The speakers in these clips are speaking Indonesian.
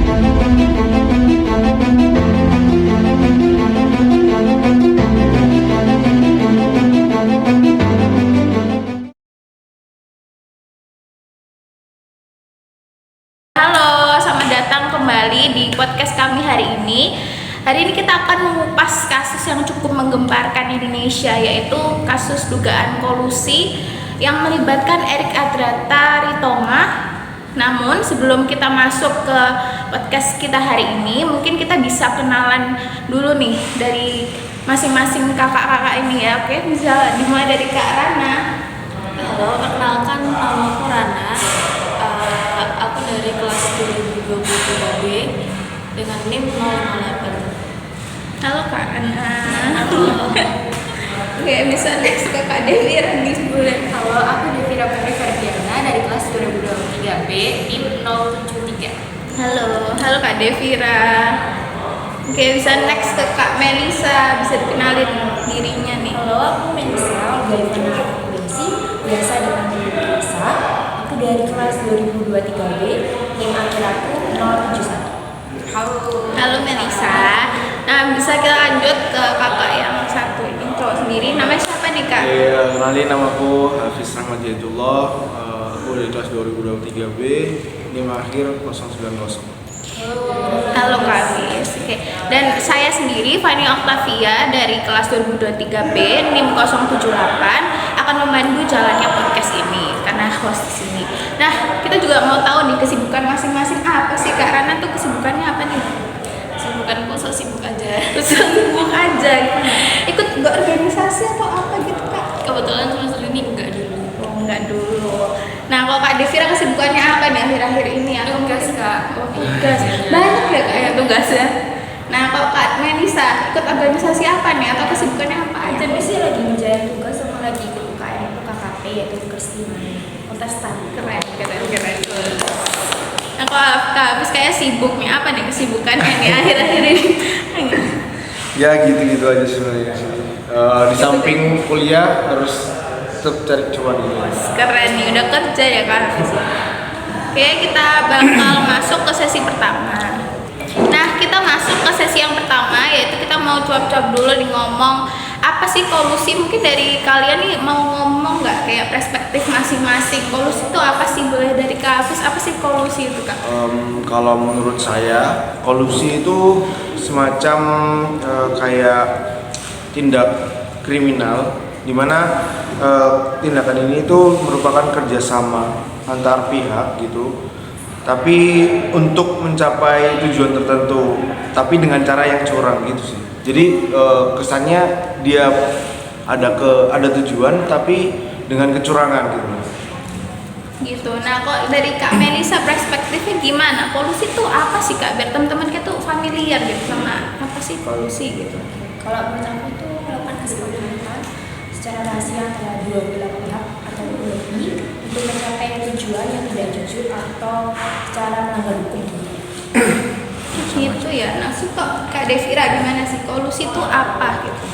Halo, selamat datang kembali di podcast kami hari ini. Hari ini kita akan mengupas kasus yang cukup menggemparkan Indonesia, yaitu kasus dugaan kolusi yang melibatkan Erik Adrata Ritonga. Namun sebelum kita masuk ke podcast kita hari ini, mungkin kita bisa kenalan dulu nih dari masing-masing kakak-kakak ini ya. Oke, bisa dimulai dari Kak Rana. Halo, perkenalkan nama aku Rana. Aku dari kelas 2023B dengan NIM 058. Halo Kak Rana. Oke, bisa next ke Kak Devi Randis boleh. Halo, aku Devira Putri Ferdiana dari kelas 2023B NIM 073. Halo Kak Devira. Oke, bisa next ke Kak Melisa, bisa dikenalin dirinya nih. Halo, aku Melisa Olga Bensi, biasa dipanggil Melisa. Aku dari kelas 2023B, NIM akhir aku 071. Halo Melisa. Nah, bisa kita lanjut ke kakak yang satu ini, cowok sendiri. Namanya siapa nih Kak? Kenalin, nama aku Hafiz Rahmat Jaitullah. Aku dari kelas 2023B, NIM akhir 090. Halo Kak Hafiz. Oke. Dan saya sendiri Fani Octavia dari kelas 2023B NIM 078 akan memandu jalannya podcast ini karena host di sini. Nah, kita juga mau tahu nih kesibukan masing-masing apa sih Kak Rana tuh, kesibukannya apa nih? Kesibukanku so sibuk aja. Sibuk aja. Ikut organisasi atau apa gitu Kak? Kebetulan semester ini enggak dulu. Oh, enggak dulu. Nah, kalau Kak Devira kesibukannya apa nih akhir-akhir ini? Tugas, Kak. Oh, tugas. Banyak ya Kak ya tugasnya. Nah, kalau Kak Melisa ikut organisasi apa nih atau kesibukannya apa aja? Tapi sih lagi ngerjain tugas sama lagi ikut UKM KKP, yaitu Kerstimani Kontestan. Keren. Nah, kalau Kak Hafiz kayak sibuk nih, apa nih kesibukannya nih akhir-akhir ini? Ya gitu-gitu aja sebenarnya. Di samping kuliah harus tetap cari cuan gitu. Keren nih, udah kerja ya Kak Hafiz. Oke, kita bakal masuk ke sesi pertama. Nah, kita masuk ke sesi yang pertama, yaitu kita mau cuap-cuap dulu nih ngomong apa sih kolusi. Mungkin dari kalian nih mau ngomong nggak kayak perspektif masing-masing, kolusi itu apa sih? Boleh dari Kak Hafiz, apa sih kolusi itu Kak? Kalau menurut saya, kolusi itu semacam kayak tindak kriminal, di mana tindakan ini itu merupakan kerjasama antar pihak gitu, tapi untuk mencapai tujuan tertentu, tapi dengan cara yang curang gitu sih. Jadi kesannya dia ada tujuan tapi dengan kecurangan gitu. Gitu. Nah, kok dari Kak Melisa perspektifnya gimana? Kolusi itu apa sih Kak? Biar teman-teman kita tuh familiar gitu sama apa sih kolusi gitu. Kalau menurut aku itu melakukan kesepakatan secara rahasia antara dua belah pihak atau lebih untuk mencapai tujuan yang tidak jujur atau secara melanggar hukum. Gitu ya. Nah, suka Kak Devira gimana sih? Kolusi itu apa gitu?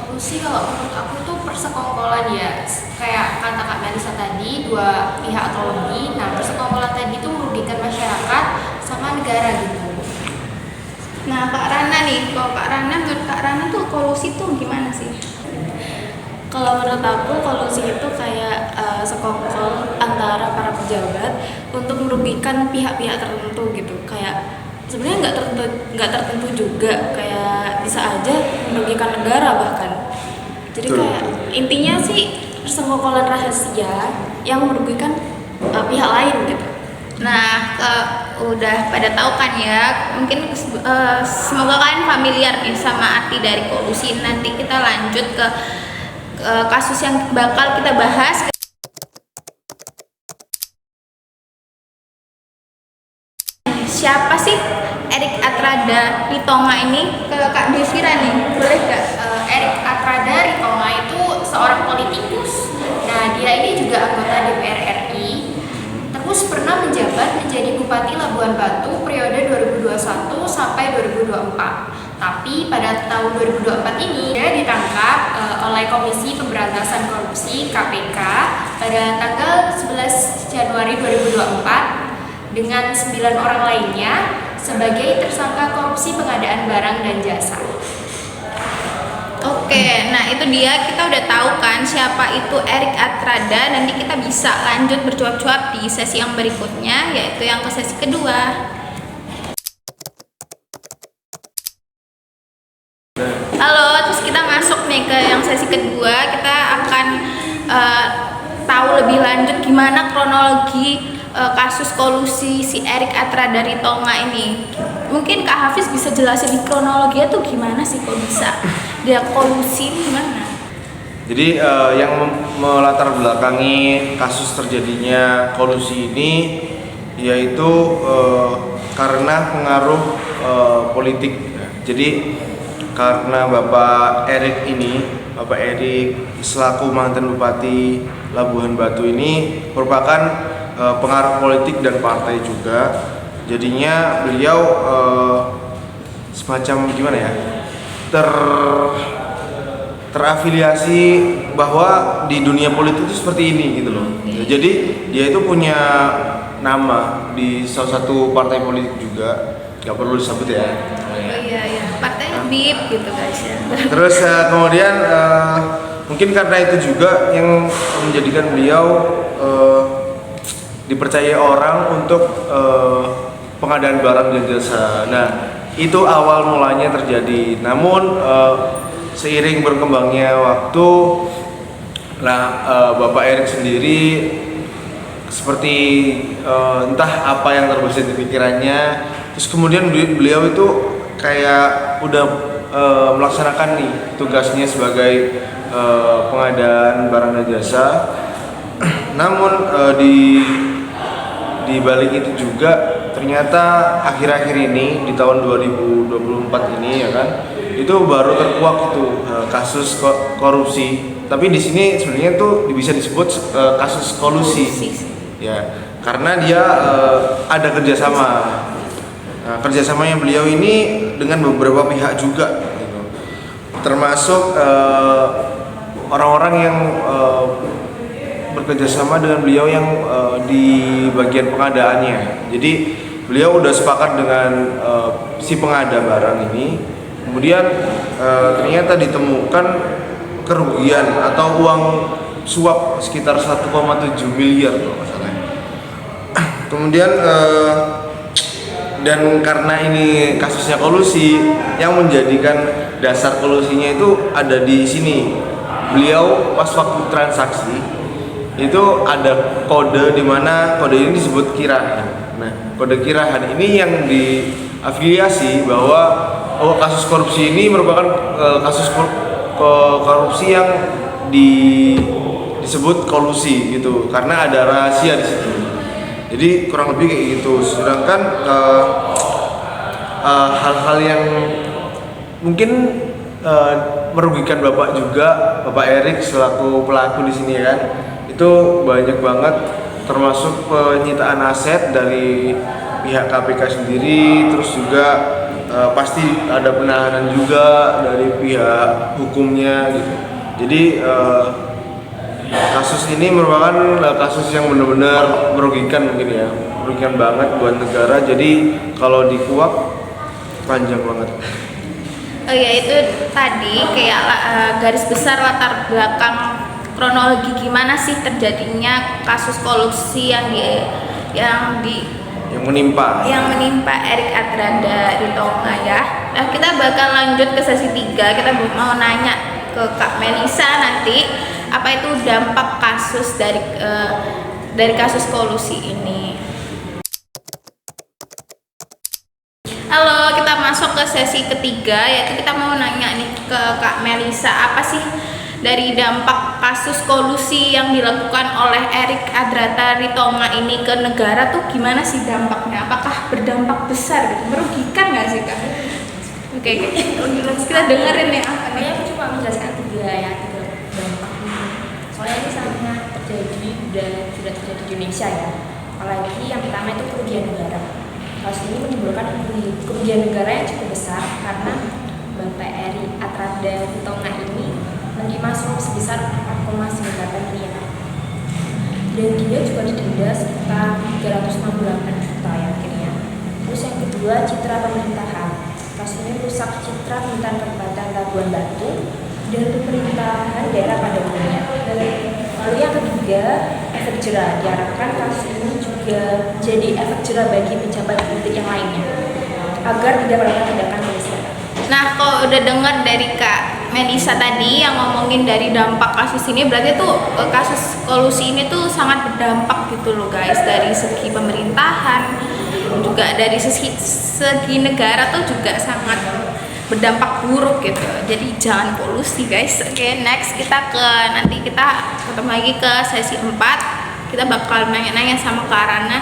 Kolusi kalau menurut aku tuh persekongkolan ya, kayak kata Kak Melisa tadi, dua pihak atau lebih. Nah, persekongkolan tadi itu merugikan masyarakat sama negara gitu. Nah, Kak Rana nih, kalau Kak Rana, menurut Kak Rana tuh kolusi tuh gimana sih? Kalau menurut aku kolusi itu kayak sekongkol antara para pejabat untuk merugikan pihak-pihak tertentu gitu. Kayak sebenarnya nggak tertentu juga, kayak bisa aja merugikan negara bahkan. Jadi kayak intinya sih persekongkolan rahasia yang merugikan pihak lain gitu. Nah, udah pada tahu kan ya, mungkin semoga kalian familiar nih sama arti dari kolusi. Nanti kita lanjut ke kasus yang bakal kita bahas. Siapa sih Erik Adrata Ritonga ini? Ke Kak Devira nih, boleh gak? Erik Adrata Ritonga itu seorang politikus. Nah, dia ini juga anggota DPR RI. Terus pernah menjabat menjadi Bupati Labuan Batu periode 2021 sampai 2024. Tapi pada tahun 2024 ini dia ditangkap oleh Komisi Pemberantasan Korupsi (KPK) pada tanggal 11 Januari 2024 dengan 9 orang lainnya sebagai tersangka korupsi pengadaan barang dan jasa. Oke, nah itu dia, kita udah tahu kan siapa itu Erik Atrada. Nanti kita bisa lanjut bercuap-cuap di sesi yang berikutnya, yaitu yang ke sesi kedua. Halo, terus kita masuk nih ke yang sesi kedua. Kita akan tahu lebih lanjut gimana kronologi kasus kolusi si Erik Atrada Ritonga ini. Mungkin Kak Hafiz bisa jelasin di kronologinya tuh gimana sih, kok bisa dia kolusi gimana? Jadi yang melatar belakangi kasus terjadinya kolusi ini yaitu karena pengaruh politik. Jadi karena Bapak Erik selaku mantan Bupati Labuhan Batu ini merupakan pengaruh politik dan partai juga. Jadinya beliau semacam gimana ya, terafiliasi bahwa di dunia politik itu seperti ini gitu loh. Jadi dia itu punya nama di salah satu partai politik juga, nggak perlu disebut ya. Oh iya, partainya BIP gitu guys ya. Terus kemudian mungkin karena itu juga yang menjadikan beliau dipercaya orang untuk pengadaan barang dan jasa. Nah, itu awal mulanya terjadi. Namun seiring berkembangnya waktu, Bapak Erik sendiri seperti entah apa yang terbesit di pikirannya. Terus kemudian beliau itu kayak udah melaksanakan nih tugasnya sebagai pengadaan barang dan jasa. Namun di balik itu juga ternyata akhir-akhir ini di tahun 2024 ini ya kan, itu baru terkuak itu kasus korupsi. Tapi di sini sebenarnya tuh bisa disebut kasus kolusi. Ya, karena dia ada kerjasama. Nah, kerjasamanya beliau ini dengan beberapa pihak juga, gitu. Termasuk orang-orang yang bekerjasama dengan beliau yang di bagian pengadaannya. Jadi beliau udah sepakat dengan si pengada barang ini. Kemudian ternyata ditemukan kerugian atau uang suap sekitar 1,7 miliar kalau nggak salah. Kemudian dan karena ini kasusnya kolusi, yang menjadikan dasar kolusinya itu ada di sini. Beliau pas waktu transaksi itu ada kode, di mana kode ini disebut kirahan. Nah, kode kirahan ini yang diafiliasi bahwa kasus korupsi ini merupakan kasus korupsi yang disebut kolusi gitu, karena ada rahasia di situ. Jadi kurang lebih kayak gitu. Sedangkan hal-hal yang mungkin merugikan Bapak juga, Bapak Erik selaku pelaku di sini kan, itu banyak banget, termasuk penyitaan aset dari pihak KPK sendiri, terus juga pasti ada penahanan juga dari pihak hukumnya gitu. Jadi kasus ini merupakan kasus yang benar-benar merugikan, mungkin ya, merugikan banget buat negara. Jadi kalau dikuak panjang banget. Oh ya, itu tadi kayak garis besar latar belakang kronologi gimana sih terjadinya kasus kolusi yang menimpa Erik Atrada Ritonga ya. Nah, kita bakal lanjut ke sesi 3. Kita mau nanya ke Kak Melisa nanti apa itu dampak kasus dari kasus kolusi ini. Halo, kita masuk ke sesi ketiga, yaitu kita mau nanya nih ke Kak Melisa, apa sih dari dampak kasus kolusi yang dilakukan oleh Erik Atrada Ritonga ini ke negara tuh gimana sih dampaknya? Apakah berdampak besar gitu? Merugikan nggak sih Kak? Oke. Kita dengerin nih apa nih? Aku cuma menjelaskan tiga dampak ini. Soalnya ini sangat terjadi dan sudah terjadi di Indonesia ya. Apalagi yang pertama itu kerugian negara. Kasus ini menimbulkan kerugian negara yang cukup besar karena Bapak Erik Atrada Ritonga ini menerima suap sebesar 4,98 miliar. Dan dia juga didenda sekitar 368 juta ya akhirnya. Terus yang kedua kedua, citra pemerintahan. Kasus ini rusak citra pemerintahan Kabupaten Labuan Batu dan pemerintahan daerah pada umumnya. Lalu yang ketiga, efek jera. Diharapkan kasus ini juga jadi efek jera bagi pejabat publik yang lainnya agar tidak melakukan tindakan penistaan. Nah, kalau udah dengar dari Kak Melisa tadi yang ngomongin dari dampak kasus ini, berarti tuh kasus kolusi ini tuh sangat berdampak gitu loh guys, dari segi pemerintahan, juga dari segi negara tuh juga sangat berdampak buruk gitu. Jadi jangan kolusi guys. Oke, next nanti kita ketemu lagi ke sesi 4. Kita bakal nanya-nanya sama Kak Rana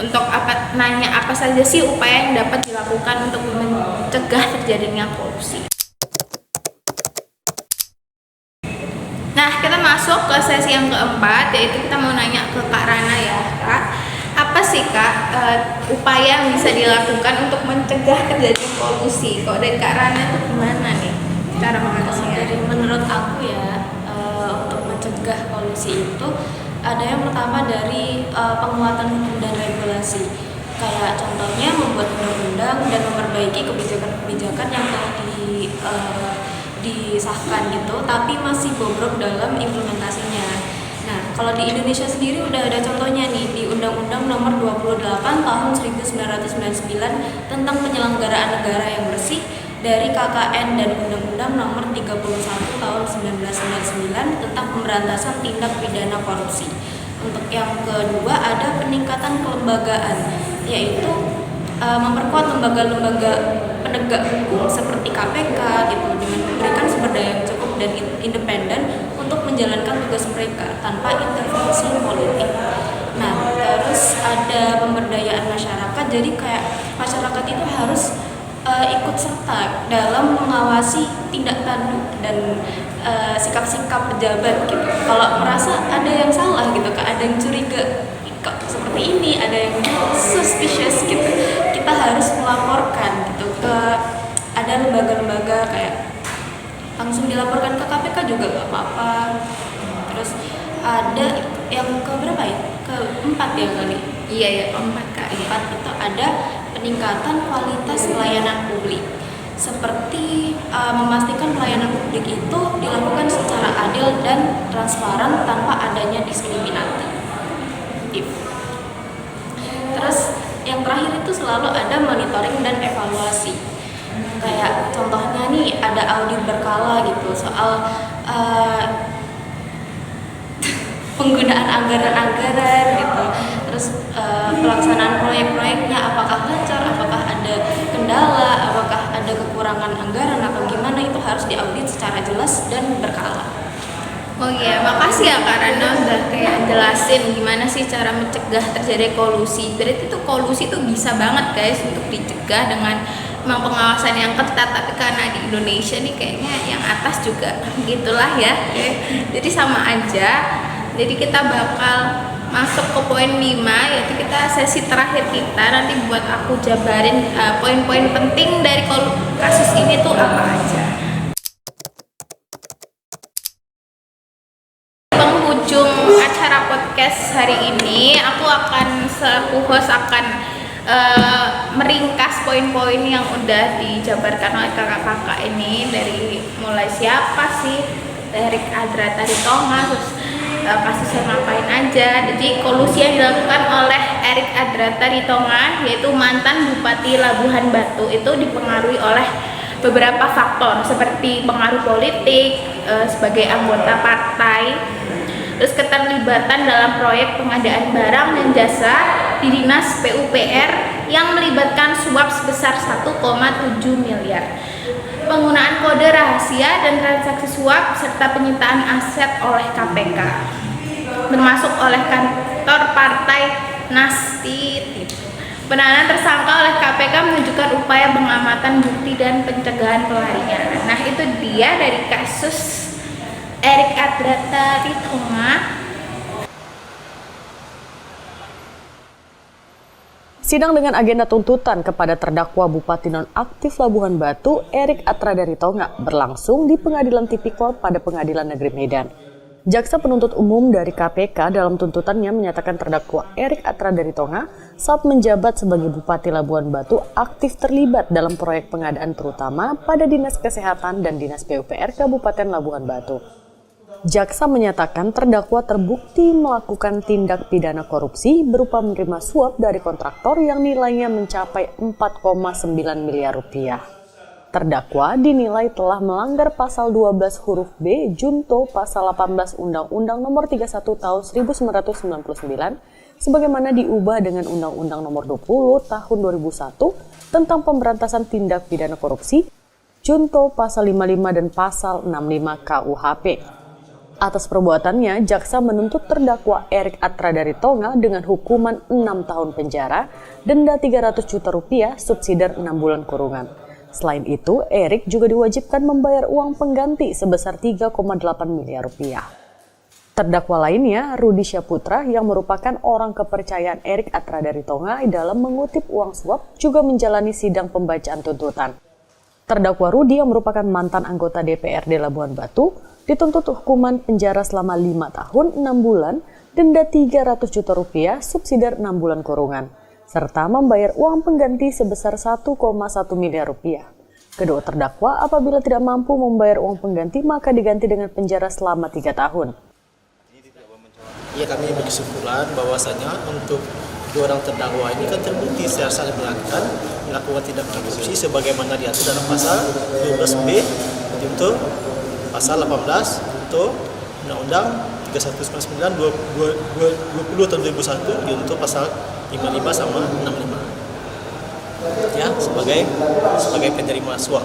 untuk nanya apa saja sih upaya yang dapat dilakukan untuk mencegah terjadinya kolusi. Nah, kita masuk ke sesi yang keempat, yaitu kita mau nanya ke Kak Rana ya, Kak. Apa sih Kak upaya yang bisa dilakukan untuk mencegah terjadinya kolusi? Kalau dari Kak Rana itu gimana nih cara mengatasinya? Jadi menurut aku ya, untuk mencegah kolusi itu ada yang pertama dari penguatan hukum dan regulasi. Kayak contohnya membuat undang-undang dan memperbaiki kebijakan-kebijakan yang telah disahkan gitu, tapi masih bobrok dalam implementasinya. Nah, kalau di Indonesia sendiri udah ada contohnya nih di Undang-Undang Nomor 28 Tahun 1999 tentang penyelenggaraan negara yang bersih, dari KKN, dan Undang-Undang Nomor 31 Tahun 1999 tentang pemberantasan tindak pidana korupsi. Untuk yang kedua ada peningkatan kelembagaan, yaitu memperkuat lembaga-lembaga penegak hukum seperti KPK gitu, dengan memberikan sumber daya yang cukup dan independen untuk menjalankan tugas mereka tanpa intervensi politik. Nah, terus ada pemberdayaan masyarakat, jadi kayak masyarakat itu harus ikut serta dalam mengawasi tindak tanduk dan sikap-sikap pejabat gitu. Kalau merasa ada yang salah gitu, ada yang curiga kok seperti ini, ada yang suspicious gitu, kita harus melaporkan gitu ke ada lembaga-lembaga, kayak langsung dilaporkan ke KPK juga gak apa-apa. Terus ada yang keberapa ya? Keempat ya kali? Iya ya, keempat Kak. Keempat itu ada peningkatan kualitas pelayanan publik, seperti memastikan pelayanan publik itu dilakukan secara adil dan transparan tanpa adanya diskriminatif. Terus yang terakhir itu selalu ada monitoring dan evaluasi. Kayak contohnya nih ada audit berkala gitu soal penggunaan anggaran-anggaran gitu. Terus pelaksanaan proyek-proyeknya apakah lancar, apakah ada kendala, apakah ada kekurangan anggaran atau gimana, itu harus diaudit secara jelas dan berkala. Oh iya, makasih ya Kak Rana udah kayak jelasin gimana sih cara mencegah terjadi kolusi. Berarti tuh kolusi tuh bisa banget guys untuk dicegah dengan memang pengawasan yang ketat, tapi karena di Indonesia nih kayaknya yang atas juga gitulah ya. Jadi sama aja. Jadi kita bakal masuk ke poin 5, yaitu kita sesi terakhir kita. Nanti buat aku jabarin poin-poin penting dari kasus ini tuh apa aja. Penghujung acara podcast hari ini, aku akan selaku host akan meringkas poin-poin yang udah dijabarkan oleh kakak-kakak ini, dari mulai siapa sih Erik Adra Taritonga, terus kasusnya ngapain aja. Jadi kolusi yang dilakukan oleh Erik Adra Taritonga, yaitu mantan Bupati Labuhan Batu, itu dipengaruhi oleh beberapa faktor seperti pengaruh politik, sebagai anggota partai, terus keterlibatan dalam proyek pengadaan barang dan jasa di Dinas PUPR yang melibatkan suap sebesar 1,7 miliar, penggunaan kode rahasia dan transaksi suap, serta penyitaan aset oleh KPK, termasuk oleh kantor partai Nasti. Penahanan tersangka oleh KPK menunjukkan upaya pengamatan bukti dan pencegahan pelarian. Nah, itu dia dari kasus Erik Adra Taritonga. Sidang dengan agenda tuntutan kepada terdakwa Bupati nonaktif Labuhan Batu, Erik Adra Taritonga, berlangsung di Pengadilan Tipikor pada Pengadilan Negeri Medan. Jaksa penuntut umum dari KPK dalam tuntutannya menyatakan terdakwa Erik Atra dari Tonga saat menjabat sebagai Bupati Labuan Batu aktif terlibat dalam proyek pengadaan terutama pada Dinas Kesehatan dan Dinas PUPR Kabupaten Labuan Batu. Jaksa menyatakan terdakwa terbukti melakukan tindak pidana korupsi berupa menerima suap dari kontraktor yang nilainya mencapai 4,9 miliar rupiah. Terdakwa dinilai telah melanggar pasal 12 huruf B junto pasal 18 Undang-Undang Nomor 31 Tahun 1999 sebagaimana diubah dengan Undang-Undang Nomor 20 Tahun 2001 tentang pemberantasan tindak pidana korupsi junto pasal 55 dan pasal 65 KUHP. Atas perbuatannya, jaksa menuntut terdakwa Erik Atra dari Tonga dengan hukuman 6 tahun penjara, denda 300 juta rupiah, subsidiar 6 bulan kurungan. Selain itu, Erik juga diwajibkan membayar uang pengganti sebesar 3,8 miliar rupiah. Terdakwa lainnya, Rudi Syaputra yang merupakan orang kepercayaan Erik Atra dari Tonga dalam mengutip uang suap juga menjalani sidang pembacaan tuntutan. Terdakwa Rudi yang merupakan mantan anggota DPRD Labuan Batu dituntut hukuman penjara selama 5 tahun 6 bulan, denda 300 juta rupiah, subsidiar 6 bulan kurungan, serta membayar uang pengganti sebesar 1,1 miliar rupiah. Kedua terdakwa apabila tidak mampu membayar uang pengganti maka diganti dengan penjara selama 3 tahun. Ya, kami berkesimpulan bahwasanya untuk dua orang terdakwa ini kan terbukti secara sangat meyakinkan melakukan tindak pidana korupsi sebagaimana diatur dalam pasal 12B untuk pasal 18 untuk Undang-Undang 3199 20 tahun 2001 untuk pasal 55 sama 65 ya sebagai penerima suap.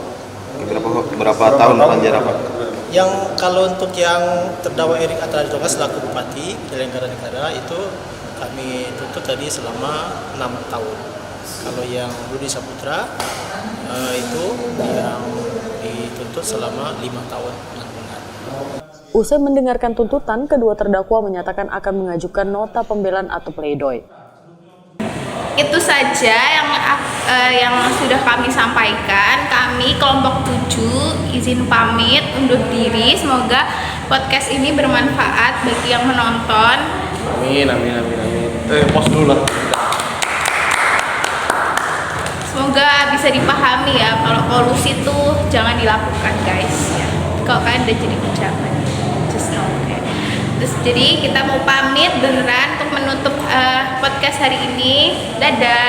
Berapa tahun penjara, Pak? Yang kalau untuk yang terdakwa Erik Atra dari Tonga selaku Bupati Penyelenggara Negara itu kami tuntut tadi selama 6 tahun. Kalau yang Rudi Syaputra itu yang dituntut selama 5 tahun. Usai mendengarkan tuntutan, kedua terdakwa menyatakan akan mengajukan nota pembelaan atau pledoi. Itu saja yang sudah kami sampaikan. Kami kelompok 7 izin pamit undur diri. Semoga podcast ini bermanfaat bagi yang menonton. Amin. Pos dulu lah. Semoga bisa dipahami ya kalau kolusi itu jangan dilakukan guys ya. Kalau kalian udah jadi pejabat, just know, okay. Terus jadi kita mau pamit beneran untuk menutup podcast hari ini. Dadah.